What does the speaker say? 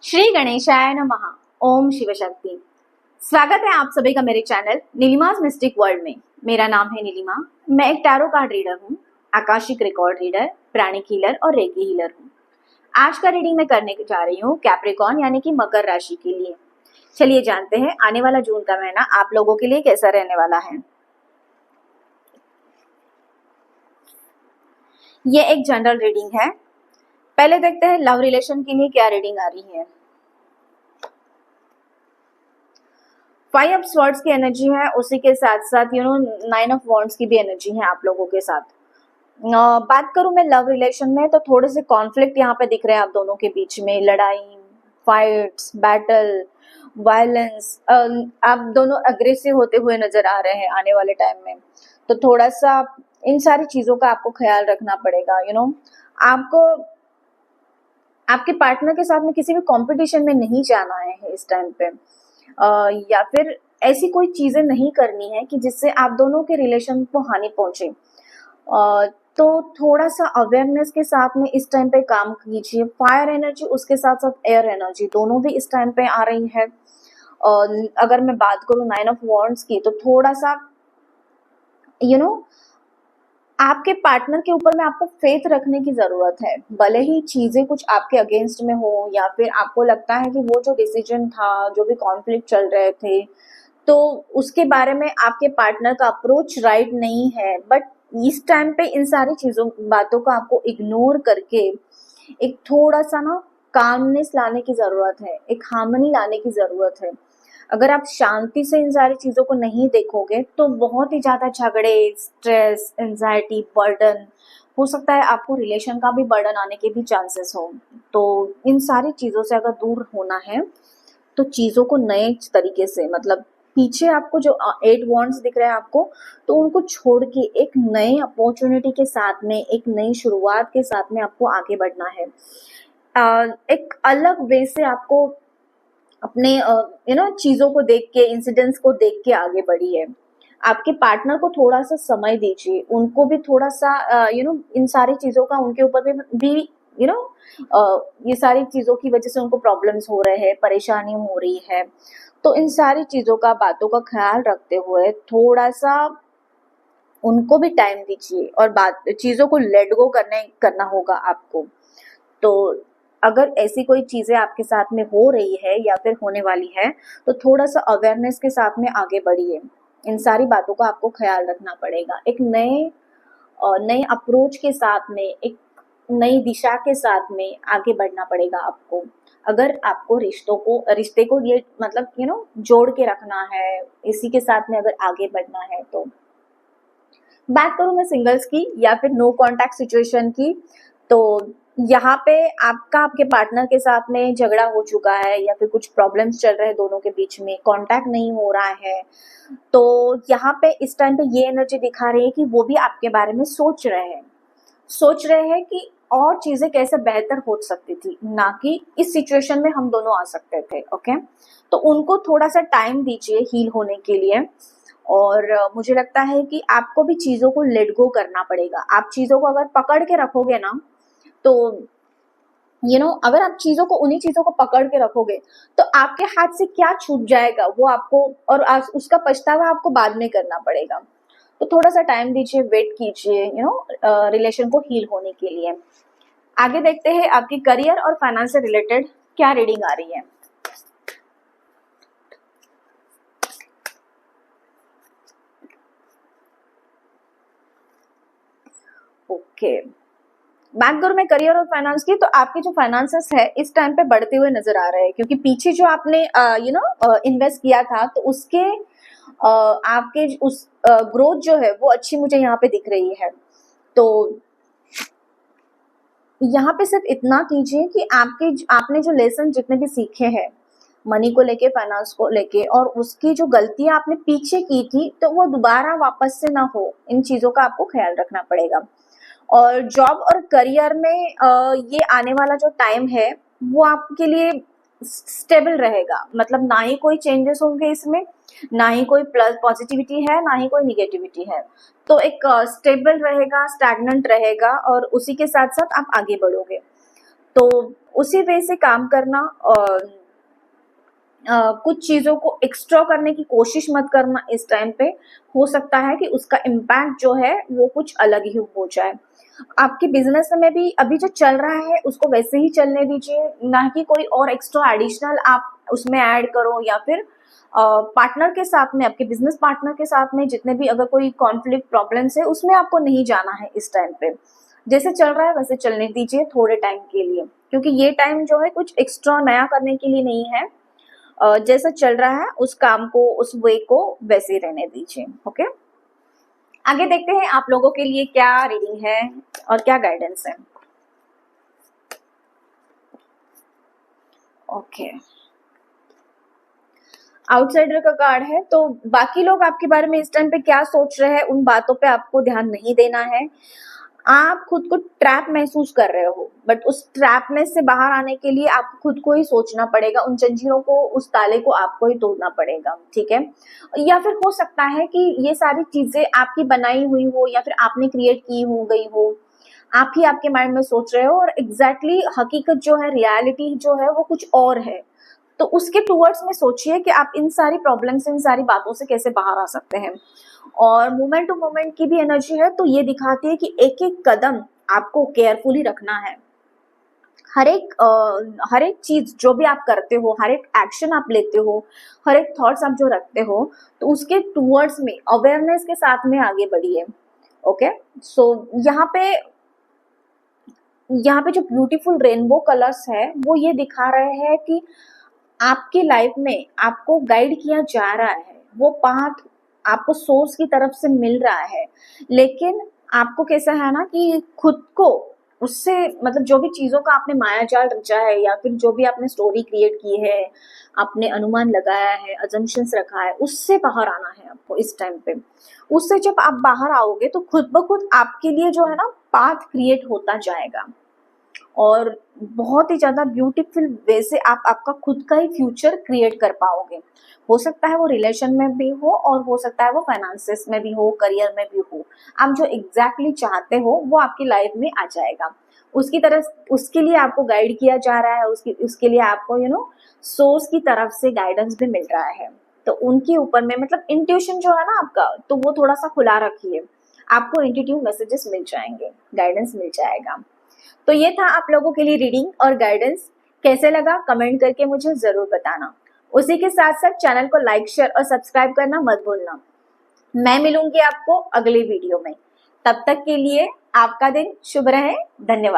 श्री गणेशाय नमः। ओम शिव शक्ति। स्वागत है आप सभी का मेरे चैनल नीलिमास मिस्टिक वर्ल्ड में। मेरा नाम है नीलिमा। मैं एक टैरो कार्ड रीडर हूँ, आकाशिक रिकॉर्ड रीडर, प्राणिक हीलर और रेकी हीलर हूँ। आज का रीडिंग मैं करने जा रही हूँ कैप्रिकॉर्न यानी कि मकर राशि के लिए। चलिए जानते हैं आने वाला जून का महीना आप लोगों के लिए कैसा रहने वाला है। ये एक जनरल रीडिंग है। पहले देखते हैं लव रिलेशन के लिए क्या रीडिंग आ रही है। 5 ऑफ स्वॉर्ड्स की एनर्जी है, उसी के साथ साथ 9 ऑफ वॉन्ड्स की भी एनर्जी है आप लोगों के साथ। बात करूं मैं लव रिलेशन में तो थोड़े से कॉन्फ्लिक्ट यहाँ पे दिख रहे हैं आप दोनों के बीच में। लड़ाई, फाइट्स, बैटल, वायलेंस, आप दोनों अग्रेसिव होते हुए नजर आ रहे हैं आने वाले टाइम में। तो थोड़ा सा इन सारी चीजों का आपको ख्याल रखना पड़ेगा। आपको आपके पार्टनर के साथ में किसी भी कंपटीशन में नहीं जाना है इस टाइम पे, या फिर ऐसी कोई चीजें नहीं करनी है कि जिससे आप दोनों के रिलेशन को हानि पहुंचे। तो थोड़ा सा अवेयरनेस के साथ में इस टाइम पे काम कीजिए। फायर एनर्जी उसके साथ साथ एयर एनर्जी दोनों भी इस टाइम पे आ रही है। अगर मैं बात करूं 9 ऑफ वॉन्ड्स की तो थोड़ा सा आपके पार्टनर के ऊपर में आपको फेथ रखने की जरूरत है। भले ही चीजें कुछ आपके अगेंस्ट में हो या फिर आपको लगता है कि वो जो डिसीजन था, जो भी कॉन्फ्लिक्ट चल रहे थे, तो उसके बारे में आपके पार्टनर का अप्रोच राइट नहीं है, बट इस टाइम पे इन सारी बातों को आपको इग्नोर करके एक थोड़ा सा कामनेस लाने की जरूरत है, एक हार्मनी लाने की जरूरत है। अगर आप शांति से इन सारी चीजों को नहीं देखोगे तो बहुत ही ज्यादा झगड़े, स्ट्रेस, एंजाइटी, बर्डन हो सकता है, आपको रिलेशन का भी बर्डन आने के भी चांसेस हो। तो इन सारी चीजों से अगर दूर होना है तो चीजों को नए तरीके से, मतलब पीछे आपको जो 8 वॉन्ड्स दिख रहे हैं आपको, तो उनको छोड़ के एक नए अपॉर्चुनिटी के साथ में, एक नई शुरुआत के साथ में आपको आगे बढ़ना है। एक अलग वे से आपको अपने चीजों को देख के, इंसिडेंट्स को देख के आगे बढ़ी है। आपके पार्टनर को थोड़ा सा समय दीजिए, उनको भी थोड़ा सा इन सारी चीजों का उनके ऊपर भी ये सारी चीजों की वजह से उनको प्रॉब्लम्स हो रहे हैं, परेशानी हो रही है। तो इन सारी चीजों का, बातों का ख्याल रखते हुए थोड़ा सा उनको भी टाइम दीजिए और चीजों को लेट गो करना होगा आपको। तो अगर ऐसी कोई चीजें आपके साथ में हो रही है या फिर होने वाली है तो थोड़ा सा अवेयरनेस के साथ में आगे बढ़िए। इन सारी बातों का आपको ख्याल रखना पड़ेगा। एक नए अप्रोच के साथ में, एक नई दिशा के साथ में आगे बढ़ना पड़ेगा आपको। अगर आपको रिश्ते को ये मतलब जोड़ के रखना है, इसी के साथ में अगर आगे बढ़ना है तो। बात करूं मैं सिंगल्स की या फिर नो कॉन्टैक्ट सिचुएशन की, तो यहाँ पे आपके पार्टनर के साथ में झगड़ा हो चुका है या फिर कुछ प्रॉब्लम्स चल रहे हैं दोनों के बीच में, कांटेक्ट नहीं हो रहा है, तो यहाँ पे इस टाइम पे ये एनर्जी दिखा रही है कि वो भी आपके बारे में सोच रहे हैं कि और चीजें कैसे बेहतर हो सकती थी, ना कि इस सिचुएशन में हम दोनों आ सकते थे। ओके, तो उनको थोड़ा सा टाइम दीजिए हील होने के लिए। और मुझे लगता है कि आपको भी चीजों को लेट गो करना पड़ेगा। आप चीजों को अगर पकड़ के रखोगे ना, तो अगर आप उन्हीं चीजों को पकड़ के रखोगे तो आपके हाथ से क्या छूट जाएगा वो आपको, और उसका पछतावा आपको बाद में करना पड़ेगा। तो थोड़ा सा टाइम दीजिए, वेट कीजिए रिलेशन को हील होने के लिए। आगे देखते हैं आपकी करियर और फाइनेंस से रिलेटेड क्या रीडिंग आ रही है। ओके, बात करूं मैं करियर और फाइनेंस की, तो आपके जो फाइनेंसेस है इस टाइम पे बढ़ते हुए नजर आ रहे हैं, क्योंकि पीछे जो आपने इन्वेस्ट किया था तो उसके आपके उस ग्रोथ जो है वो अच्छी मुझे यहाँ पे दिख रही है। तो यहाँ पे सिर्फ इतना कीजिए कि आपने जो लेसन जितने भी सीखे हैं मनी को लेके, फाइनेंस को लेके, और उसकी जो गलतियां आपने पीछे की थी तो वो दोबारा वापस से ना हो, इन चीजों का आपको ख्याल रखना पड़ेगा। और जॉब और करियर में ये आने वाला जो टाइम है वो आपके लिए स्टेबल रहेगा, मतलब ना ही कोई चेंजेस होंगे इसमें, ना ही कोई प्लस पॉजिटिविटी है, ना ही कोई निगेटिविटी है। तो एक स्टेबल रहेगा, स्टैग्नेंट रहेगा, और उसी के साथ साथ आप आगे बढ़ोगे। तो उसी वे से काम करना, कुछ चीजों को एक्स्ट्रा करने की कोशिश मत करना इस टाइम पे। हो सकता है कि उसका इम्पैक्ट जो है वो कुछ अलग ही हो जाए। आपके बिजनेस में भी अभी जो चल रहा है उसको वैसे ही चलने दीजिए, ना कि कोई और एक्स्ट्रा एडिशनल आप उसमें ऐड करो, या फिर पार्टनर के साथ में, आपके बिजनेस पार्टनर के साथ में जितने भी अगर कोई कॉन्फ्लिक्ट प्रॉब्लम्स है उसमें आपको नहीं जाना है इस टाइम पे। जैसे चल रहा है वैसे चलने दीजिए थोड़े टाइम के लिए, क्योंकि ये टाइम जो है कुछ एक्स्ट्रा नया करने के लिए नहीं है। जैसा चल रहा है उस काम को, उस वे को वैसे ही रहने दीजिए। ओके, आगे देखते हैं आप लोगों के लिए क्या रीडिंग है और क्या गाइडेंस है। ओके, आउटसाइडर का कार्ड है, तो बाकी लोग आपके बारे में इस टाइम पे क्या सोच रहे हैं उन बातों पे आपको ध्यान नहीं देना है। आप खुद को ट्रैप महसूस कर रहे हो, बट उस ट्रैपनेस से बाहर आने के लिए आपको खुद को ही सोचना पड़ेगा, उन जंजीरों को, उस ताले को आपको ही तोड़ना पड़ेगा, ठीक है। या फिर हो सकता है कि ये सारी चीजें आपकी बनाई हुई हो या फिर आपने क्रिएट की हो गई हो, आप ही आपके माइंड में सोच रहे हो और एग्जैक्टली हकीकत जो है, रियलिटी जो है वो कुछ और है। तो उसके टूवर्ड्स में सोचिए कि आप इन सारी प्रॉब्लम से, इन सारी बातों से कैसे बाहर आ सकते हैं। और मोमेंट टू मोमेंट की भी एनर्जी है, तो ये दिखाती है कि एक एक कदम आपको केयरफुली रखना है। हर एक चीज जो भी आप करते हो, हर एक एक्शन आप लेते हो, हर एक थॉट्स आप जो रखते हो, तो उसके टूवर्ड्स में अवेयरनेस के साथ में आगे बढ़िए। ओके, सो यहाँ पे जो ब्यूटीफुल रेनबो कलर्स है वो ये दिखा रहे हैं कि आपकी लाइफ में आपको गाइड किया जा रहा है, वो पाथ आपको सोर्स की तरफ से मिल रहा है। लेकिन आपको कैसा है ना कि खुद को उससे, मतलब जो भी चीजों का आपने माया जाल रचा है या फिर जो भी आपने स्टोरी क्रिएट की है, आपने अनुमान लगाया है, अजम्पशंस रखा है, उससे बाहर आना है आपको इस टाइम पे। उससे जब आप बाहर आओगे तो खुद ब खुद आपके लिए जो है ना पाथ क्रिएट होता जाएगा, और बहुत ही ज्यादा ब्यूटीफुल वे से आप आपका खुद का ही फ्यूचर क्रिएट कर पाओगे। हो सकता है वो रिलेशन में भी हो, और हो सकता है वो फाइनेंसेस में भी हो, करियर में भी हो। आप जो एग्जैक्टली चाहते हो वो आपकी लाइफ में आ जाएगा। उसकी तरफ, उसके लिए आपको गाइड किया जा रहा है, उसके लिए आपको सोर्स की तरफ से गाइडेंस भी मिल रहा है। तो उनके ऊपर में, मतलब इंट्यूशन जो है ना आपका, तो वो थोड़ा सा खुला रखिए, आपको इंट्यूटिव मैसेजेस मिल जाएंगे, गाइडेंस मिल जाएगा। तो ये था आप लोगों के लिए रीडिंग और गाइडेंस। कैसे लगा कमेंट करके मुझे जरूर बताना। उसी के साथ साथ चैनल को लाइक, शेयर और सब्सक्राइब करना मत भूलना। मैं मिलूंगी आपको अगले वीडियो में। तब तक के लिए आपका दिन शुभ रहे। धन्यवाद।